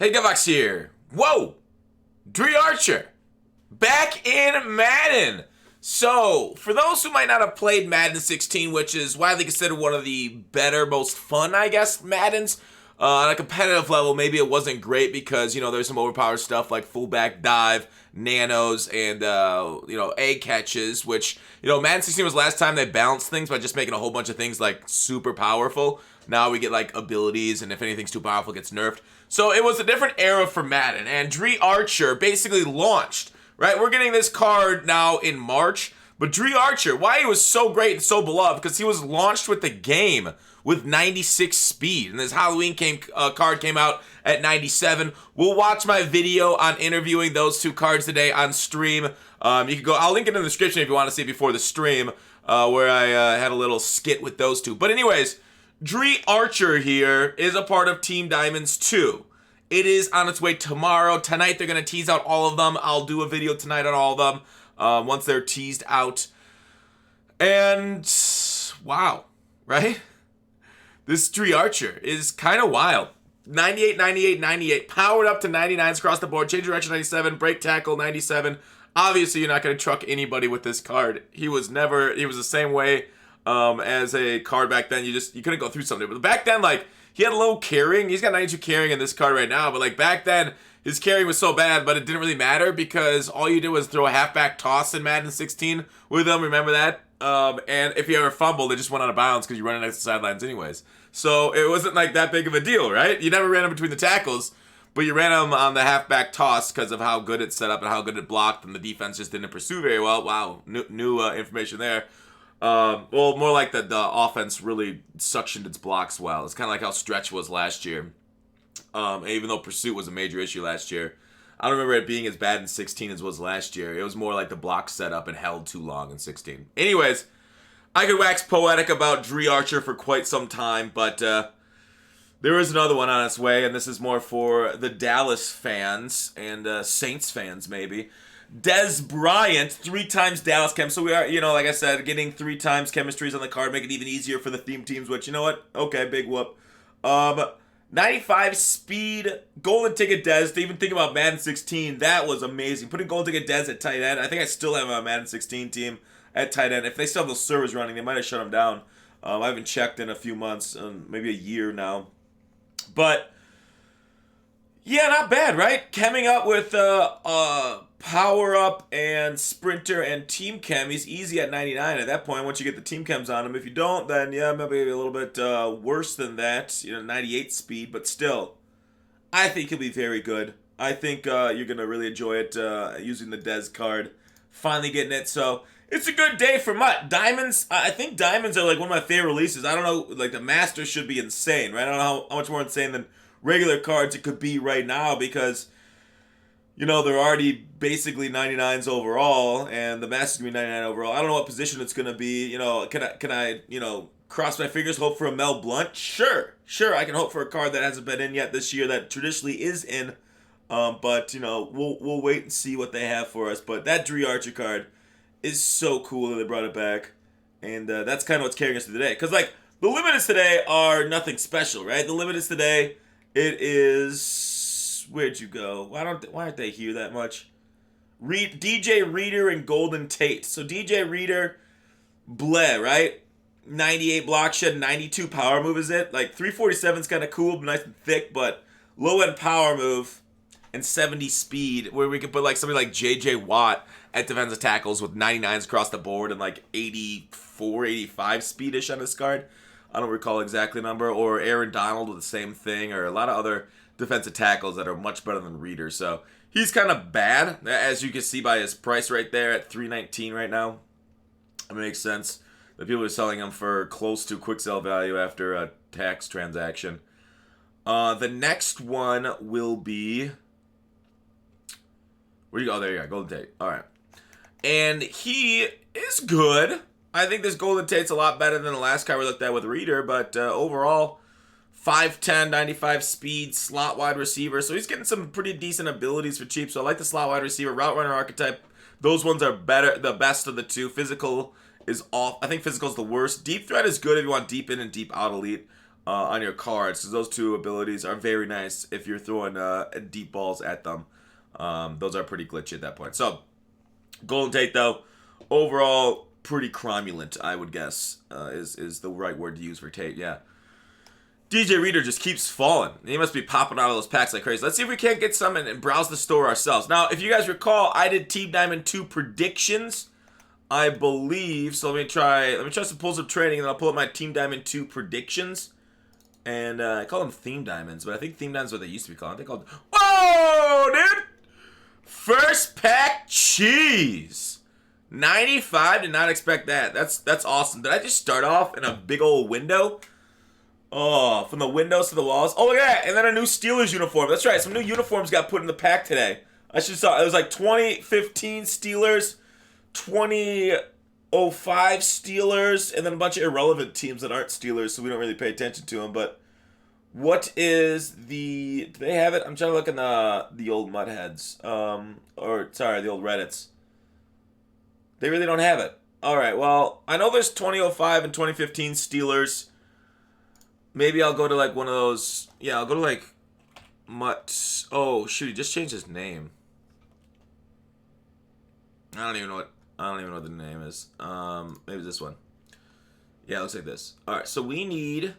Hey, Gavax here. Whoa! Dri Archer. Back in Madden. So, for those who might not have played Madden 16, which is widely considered one of the better, most fun, I guess, Maddens, on a competitive level, maybe it wasn't great because, there's some overpowered stuff like fullback dive, nanos, and, egg catches, which, Madden 16 was the last time they balanced things by just making a whole bunch of things, like, super powerful. Now we get, like, abilities, and if anything's too powerful, it gets nerfed. So it was a different era for Madden, and Dri Archer basically launched, right? We're getting this card now in March, but Dri Archer, why he was so great and so beloved, because he was launched with the game with 96 speed, and this Halloween card came out at 97. We'll watch my video on interviewing those two cards today on stream. You can go, I'll link it in the description if you want to see it before the stream, where I had a little skit with those two. But anyways, Dri Archer here is a part of Team Diamonds 2. It is on its way tomorrow. Tonight they're going to tease out all of them. I'll do a video tonight on all of them once they're teased out. And wow, right? This Dri Archer is kind of wild. 98, 98, 98. Powered up to 99s across the board. Change direction 97. Break tackle 97. Obviously, you're not going to truck anybody with this card. He was the same way as a card back then. You couldn't go through something. But back then, like, he had low carrying. He's got 92 carrying in this card right now. But, like, back then, his carrying was so bad, but it didn't really matter because all you did was throw a halfback toss in Madden 16 with him. Remember that? And if you ever fumbled, it just went out of bounds because you run it next to the sidelines anyways. So it wasn't, like, that big of a deal, right? You never ran him between the tackles, but you ran him on the halfback toss because of how good it set up and how good it blocked, and the defense just didn't pursue very well. Wow, new information there. Well, more like the offense really suctioned its blocks well. It's kind of like how stretch was last year. Even though pursuit was a major issue last year, I don't remember it being as bad in 16 as it was last year. It was more like the block set up and held too long in 16. Anyways, I could wax poetic about Dri Archer for quite some time, but there is another one on its way, and this is more for the Dallas fans and Saints fans, maybe. Dez Bryant, 3 times Dallas chem. So we are, like I said, getting 3 times chemistries on the card, make it even easier for the theme teams, which, you know what? Okay, big whoop. 95 speed, golden ticket Dez. To even think about Madden 16, that was amazing. Putting golden ticket Dez at tight end. I think I still have a Madden 16 team at tight end. If they still have those servers running, they might have shut them down. I haven't checked in a few months, maybe a year now. But yeah, not bad, right? Chemming up with power up and sprinter and team chem. He's easy at 99 at that point once you get the team chems on him. If you don't, then yeah, maybe a little bit worse than that. 98 speed, but still, I think he'll be very good. I think you're going to really enjoy it using the Dez card. Finally getting it, so it's a good day for Mutt. Diamonds, I think Diamonds are like one of my favorite releases. I don't know, like the Masters should be insane, right? I don't know how much more insane than regular cards it could be right now because, they're already basically 99s overall, and the Masters going to be 99 overall. I don't know what position it's going to be. Can I cross my fingers, hope for a Mel Blount? Sure, I can hope for a card that hasn't been in yet this year that traditionally is in. But, we'll wait and see what they have for us. But that Dri Archer card is so cool that they brought it back. And that's kind of what's carrying us through today. Because, like, the limiteds today are nothing special, right? The limiteds today, it is... Where'd you go? Why aren't they here that much? DJ Reader and Golden Tate. So DJ Reader, bleh, right? 98 block shed, 92 power move is it? Like, 347 is kind of cool, nice and thick, but low-end power move and 70 speed, where we could put, like, somebody like J.J. Watt at defensive tackles with 99s across the board and, like, 84, 85 speedish on this card. I don't recall exactly the number. Or Aaron Donald with the same thing, or a lot of other defensive tackles that are much better than Reader. So he's kind of bad, as you can see by his price right there at $319 right now. It makes sense that people are selling him for close to quick sell value after a tax transaction. The next one will be... Where do you go? Oh, there you go. Golden Tate. All right. And he is good. I think this Golden Tate's a lot better than the last card we looked at with Reader, but overall, 5'10", 95 speed, slot wide receiver. So he's getting some pretty decent abilities for cheap. So I like the slot wide receiver, route runner archetype. Those ones are better, the best of the two. Physical is off. I think physical is the worst. Deep threat is good if you want deep in and deep out elite. on your cards, because those two abilities are very nice if you're throwing deep balls at them. Those are pretty glitchy at that point. So, Golden Tate, though, overall, pretty cromulent, I would guess, is the right word to use for Tate, yeah. DJ Reader just keeps falling. He must be popping out of those packs like crazy. Let's see if we can't get some and browse the store ourselves. Now, if you guys recall, I did Team Diamond 2 predictions, I believe. So let me try some pulls of trading, and then I'll pull up my Team Diamond 2 predictions. And I call them Theme Diamonds, but I think Theme Diamonds is what they used to be called. I think called. Whoa, dude! First pack cheese. 95, did not expect that. That's awesome. Did I just start off in a big old window? Oh, from the windows to the walls. Oh, look at that. And then a new Steelers uniform. That's right. Some new uniforms got put in the pack today. I should saw. It was like 2015 Steelers, 2005 Steelers, and then a bunch of irrelevant teams that aren't Steelers, so we don't really pay attention to them. But what is the... Do they have it? I'm trying to look in the old Mudheads. The old Reddits. They really don't have it. All right, well, I know there's 2005 and 2015 Steelers. Maybe I'll go to like one of those. Yeah, I'll go to like Mutt. Oh shoot, he just changed his name. I don't even know what the name is. Maybe this one. Yeah, it looks like this. All right, so we need.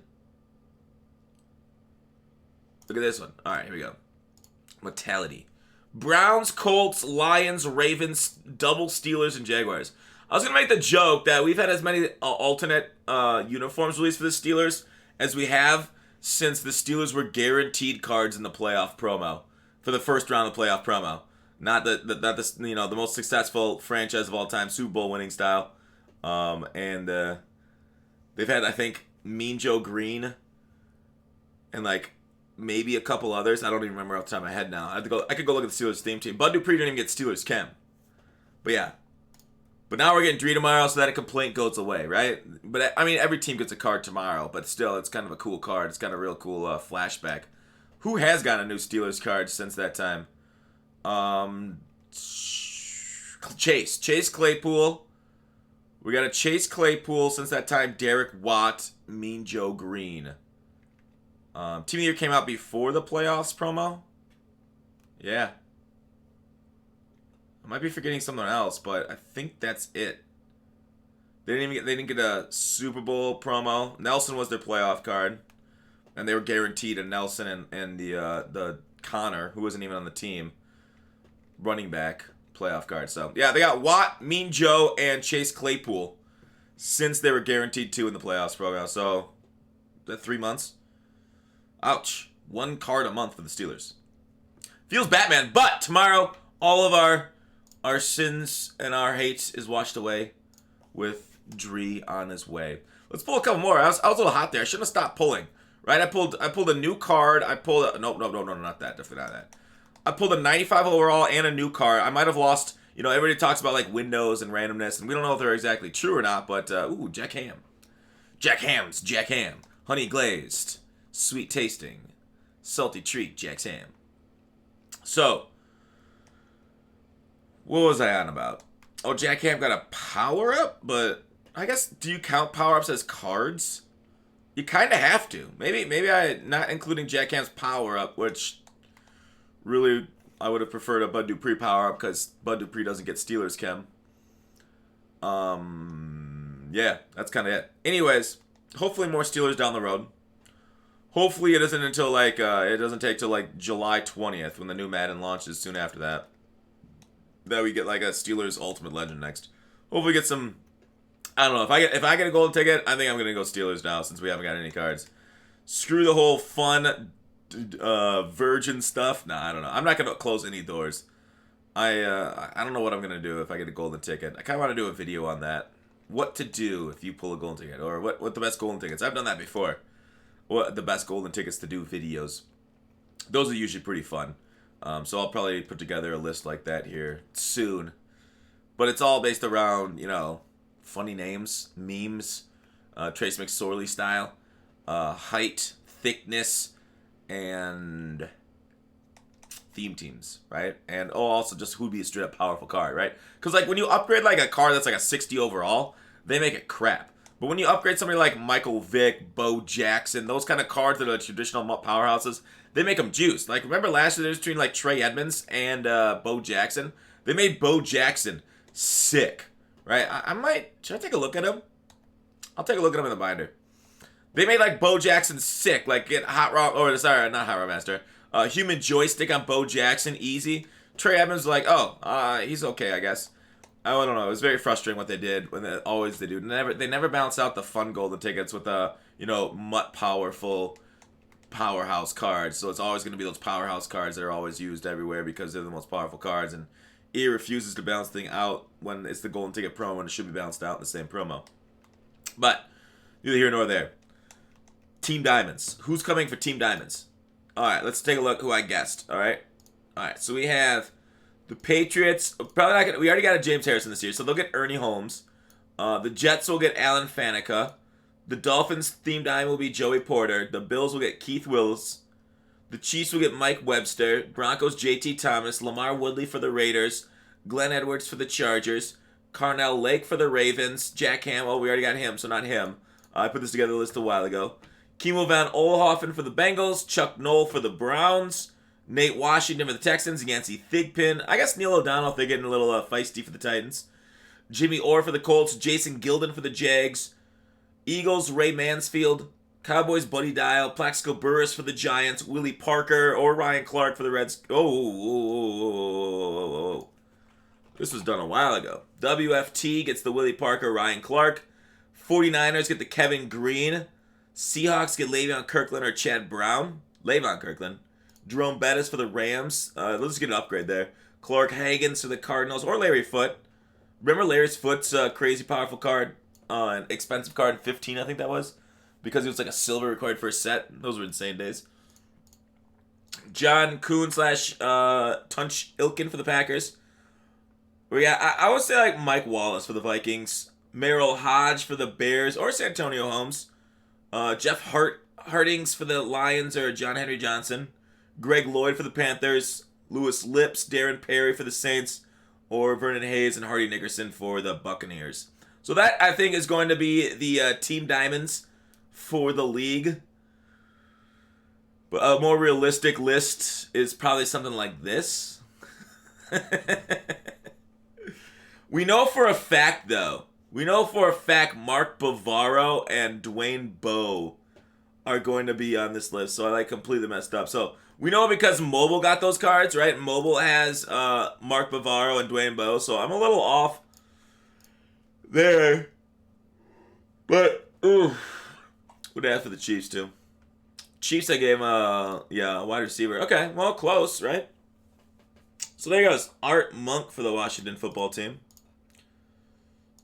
Look at this one. All right, here we go. Mortality. Browns, Colts, Lions, Ravens, double Steelers, and Jaguars. I was gonna make the joke that we've had as many alternate uniforms released for the Steelers as we have since the Steelers were guaranteed cards in the playoff promo for the first round of the playoff promo. Not the most successful franchise of all time, Super Bowl winning style. And they've had, I think, Mean Joe Green and like maybe a couple others. I don't even remember off the top of my head now. I could go look at the Steelers theme team. Bud Dupree didn't even get Steelers Chem. But yeah. But now we're getting Dri tomorrow, so that complaint goes away, right? But I mean, every team gets a card tomorrow, but still, it's kind of a cool card. It's got a real cool flashback. Who has gotten a new Steelers card since that time? Chase Claypool. We got a Chase Claypool since that time. Derek Watt, Mean Joe Green. Team of the Year came out before the playoffs promo. Yeah. I might be forgetting something else, but I think that's it. They didn't get a Super Bowl promo. Nelson was their playoff card, and they were guaranteed a Nelson and the Connor, who wasn't even on the team, running back playoff card. So yeah, they got Watt, Mean Joe, and Chase Claypool since they were guaranteed 2 in the playoffs program. So that 3 months. Ouch! 1 card a month for the Steelers. Feels Batman, but tomorrow all of our sins and our hate is washed away with Dri on his way. Let's pull a couple more. I was a little hot there. I shouldn't have stopped pulling. Right? I pulled a new card. I pulled a no, not that. Definitely not that. I pulled a 95 overall and a new card. I might have lost. You know, everybody talks about like windows and randomness, and we don't know if they're exactly true or not. But ooh, Jack Ham, Jack Ham, honey glazed, sweet tasting, salty treat, Jack's Ham. So. What was I on about? Oh, Jack Ham got a power-up, but I guess, do you count power-ups as cards? You kind of have to. Maybe I, not including Jack Ham's power-up, which really I would have preferred a Bud Dupree power-up because Bud Dupree doesn't get Steelers Chem. Yeah, that's kind of it. Anyways, hopefully more Steelers down the road. Hopefully it doesn't take till like July 20th when the new Madden launches soon after that. That we get like a Steelers Ultimate Legend next. Hopefully get some. I don't know, if I get a golden ticket, I think I'm gonna go Steelers now since we haven't got any cards. Screw the whole fun virgin stuff. Nah, I don't know. I'm not gonna close any doors. I don't know what I'm gonna do if I get a golden ticket. I kind of want to do a video on that. What to do if you pull a golden ticket, or what the best golden tickets. I've done that before. What the best golden tickets to do videos. Those are usually pretty fun. So I'll probably put together a list like that here soon. But it's all based around, you know, funny names, memes, Trace McSorley style, height, thickness, and theme teams, right? And also just who'd be a straight up powerful card, right? Because like when you upgrade like a card that's like a 60 overall, they make it crap. But when you upgrade somebody like Michael Vick, Bo Jackson, those kind of cards that are traditional powerhouses, they make them juiced. Like, remember last year there was between like Trey Edmonds and Bo Jackson? They made Bo Jackson sick, right? Should I take a look at him? I'll take a look at him in the binder. They made like Bo Jackson sick, like get not Hot Rod Master. Human joystick on Bo Jackson, easy. Trey Edmonds was like, he's okay, I guess. I don't know. It was very frustrating what they did when they do. They never balance out the fun golden tickets with mutt powerful powerhouse cards. So it's always going to be those powerhouse cards that are always used everywhere because they're the most powerful cards. And EA refuses to balance the thing out when it's the golden ticket promo when it should be balanced out in the same promo. But neither here nor there. Team Diamonds. Who's coming for Team Diamonds? All right, let's take a look who I guessed. All right. So we have the Patriots, probably not gonna, we already got a James Harrison this year, so they'll get Ernie Holmes. The Jets will get Alan Faneca. The Dolphins themed diamond will be Joey Porter. The Bills will get Keith Wills. The Chiefs will get Mike Webster. Broncos JT Thomas. Lamar Woodley for the Raiders. Glenn Edwards for the Chargers. Carnell Lake for the Ravens. Jack Hamill, we already got him, so not him. I put this together a list a while ago. Kimo Van Olhoffen for the Bengals. Chuck Knoll for the Browns. Nate Washington for the Texans. Yancey Thigpen. I guess Neil O'Donnell if they're getting a little feisty for the Titans. Jimmy Orr for the Colts. Jason Gilden for the Jags. Eagles, Ray Mansfield. Cowboys, Buddy Dial. Plaxico Burress for the Giants. Willie Parker or Ryan Clark for the Reds. This was done a while ago. WFT gets the Willie Parker, Ryan Clark. 49ers get the Kevin Green. Seahawks get Le'Veon Kirkland or Chad Brown. Le'Veon Kirkland. Jerome Bettis for the Rams. Let's get an upgrade there. Clark Haggans for the Cardinals or Larry Foote. Remember Larry Foote's crazy powerful card? An expensive card in 15, I think that was. Because it was like a silver required for a set. Those were insane days. John Kuhn / Tunch Ilkin for the Packers. I would say like Mike Wallace for the Vikings. Merrill Hodge for the Bears or Santonio Holmes. Jeff Hartings for the Lions or John Henry Johnson. Greg Lloyd for the Panthers. Lewis Lips, Darren Perry for the Saints. Or Vernon Hayes and Hardy Nickerson for the Buccaneers. So that, I think, is going to be the Team Diamonds for the league. But a more realistic list is probably something like this. We know for a fact, though. Mark Bavaro and Dwayne Bowe are going to be on this list. So I completely messed up. So we know because Mobile got those cards, right? Mobile has Mark Bavaro and Dwayne Bowe. So I'm a little off there. But, who'd I have for the Chiefs, too? Chiefs, I gave a wide receiver. Okay, well, close, right? So there goes Art Monk for the Washington football team.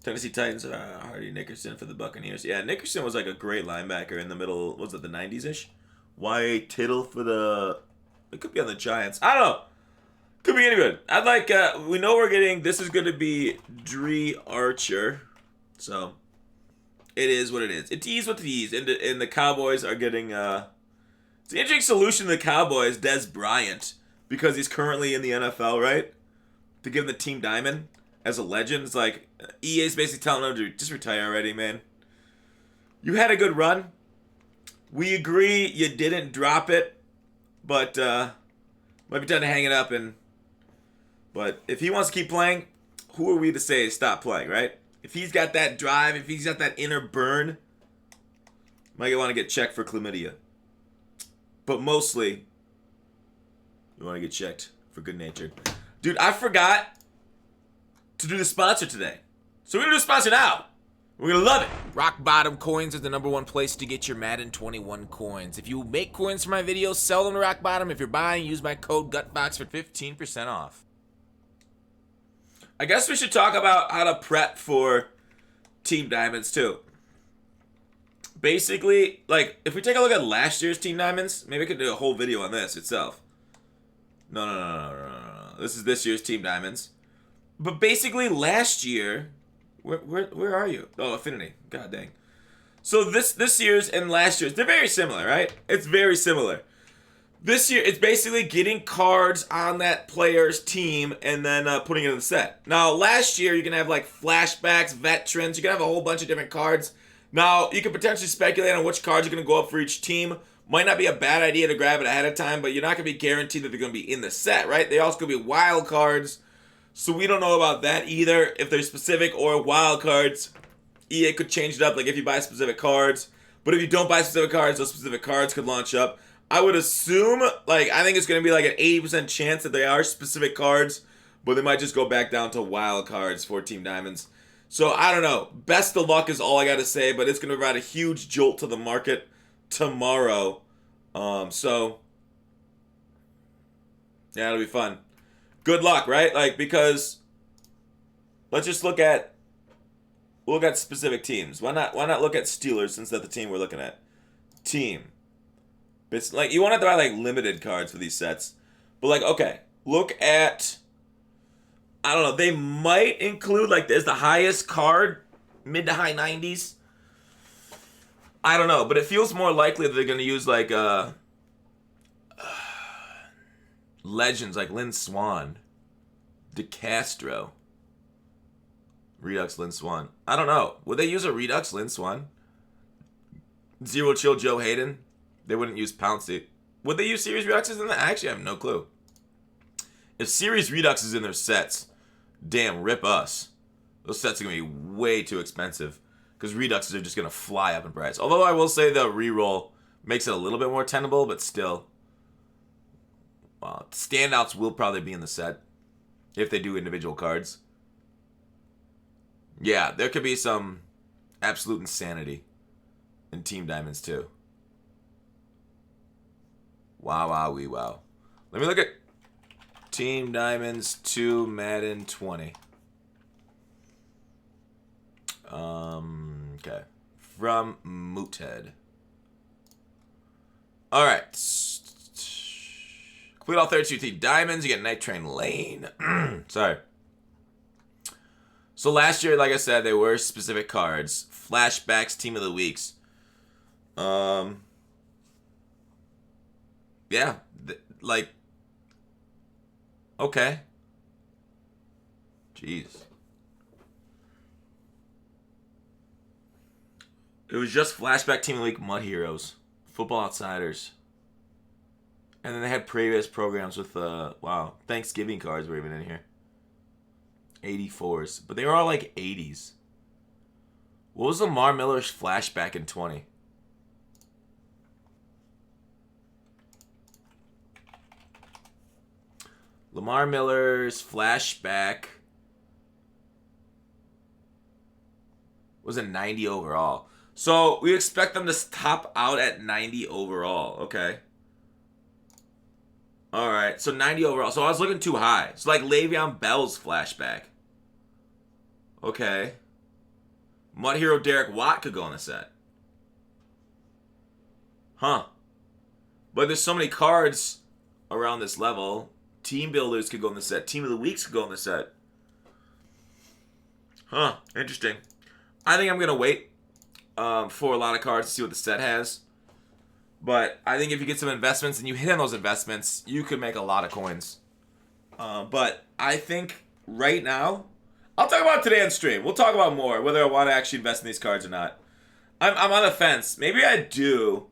Tennessee Titans, Hardy Nickerson for the Buccaneers. Yeah, Nickerson was like a great linebacker in the middle, was it the 90s-ish? Y.A. Tittle for the... It could be on the Giants. I don't know. Could be anyone. I'd like... we know we're getting... This is going to be Dri Archer. So, it is what it is. It tees what it tees. And the Cowboys are getting... It's an interesting solution to the Cowboys, Dez Bryant. Because he's currently in the NFL, right? To give him the Team Diamond as a legend. It's like... EA's basically telling him to just retire already, man. You had a good run. We agree you didn't drop it, but might be time to hang it up. But if he wants to keep playing, who are we to say stop playing, right? If he's got that drive, if he's got that inner burn, might want to get checked for chlamydia. But mostly, you want to get checked for good nature. Dude, I forgot to do the sponsor today. So we're going to do a sponsor now. We're going to love it. Rock Bottom Coins is the #1 place to get your Madden 21 coins. If you make coins for my videos, sell them to Rock Bottom. If you're buying, use my code GUTBOX for 15% off. I guess we should talk about how to prep for Team Diamonds too. Basically, like, if we take a look at last year's Team Diamonds, maybe we could do a whole video on this itself. No. This is this year's Team Diamonds. But basically, last year... Where are you? Oh, Affinity. God dang. So this year's and last year's, they're very similar, right? It's very similar. This year, it's basically getting cards on that player's team and then putting it in the set. Now, last year, you can have like flashbacks, veterans. You can have a whole bunch of different cards Now, you could potentially speculate on which cards are going to go up for each team. Might not be a bad idea to grab it ahead of time, but you're not going to be guaranteed that they're going to be in the set, right? They also could be wild cards, so we don't know about that either. If they're specific or wild cards, EA could change it up, like if you buy specific cards. But if you don't buy specific cards, those specific cards could launch up. I would assume, like, I think it's going to be like an 80% chance that they are specific cards, but they might just go back down to wild cards for Team Diamonds. So, I don't know. Best of luck is all I got to say, but it's going to provide a huge jolt to the market tomorrow. So, yeah, it'll be fun. Good luck, right? Like, because let's just look at specific teams. Why not look at Steelers since that's the team we're looking at? Team. It's like you won't have to buy like limited cards for these sets. But like, okay, look at, I don't know, they might include like there's the highest card, mid to high 90s. I don't know, but it feels more likely that they're gonna use like legends like Lynn Swan, DeCastro, Redux Lynn Swan. I don't know. Would they use a Redux Lynn Swan? Zero Chill Joe Hayden. They wouldn't use Pouncy. Would they use Series Reduxes in that? I actually have no clue. If Series Redux is in their sets, damn, rip us. Those sets are going to be way too expensive because Reduxes are just going to fly up in price. Although I will say the reroll makes it a little bit more tenable, but still. Well, standouts will probably be in the set if they do individual cards. Yeah, there could be some absolute insanity in Team Diamonds too. Wow, wow, wee, wow. Let me look at Team Diamonds 2 Madden 20. Okay. From Moothead. Alright. Complete all 32 Team Diamonds. You get Night Train Lane. Sorry. So last year, like I said, they were specific cards. Flashbacks, Team of the Weeks. Yeah, like, okay. Jeez. It was just Flashback Team of the Week Mud Heroes, Football Outsiders. And then they had previous programs with, wow, Thanksgiving cards were even in here. 84s. But they were all like 80s. What was Lamar Miller's flashback in 20? Lamar Miller's flashback was a 90 overall. So we expect them to top out at 90 overall. Okay. All right. So 90 overall. So I was looking too high. It's like Le'Veon Bell's flashback. Okay. Mud Hero Derek Watt could go on the set. Huh. But there's so many cards around this level. Team Builders could go on the set. Team of the Weeks could go on the set. Huh. Interesting. I think I'm going to wait for a lot of cards to see what the set has. But I think if you get some investments and you hit on those investments, you could make a lot of coins. But I think right now, I'll talk about it today on stream. We'll talk about more, whether I want to actually invest in these cards or not. I'm on the fence. Maybe I do,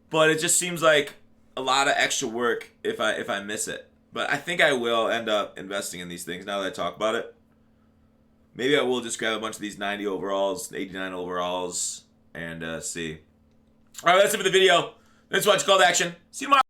but it just seems like a lot of extra work if I miss it. But I think I will end up investing in these things now that I talk about it. Maybe I will just grab a bunch of these 90 overalls, 89 overalls, and see. All right, that's it for the video. Thanks for watching Call to Action. See you tomorrow.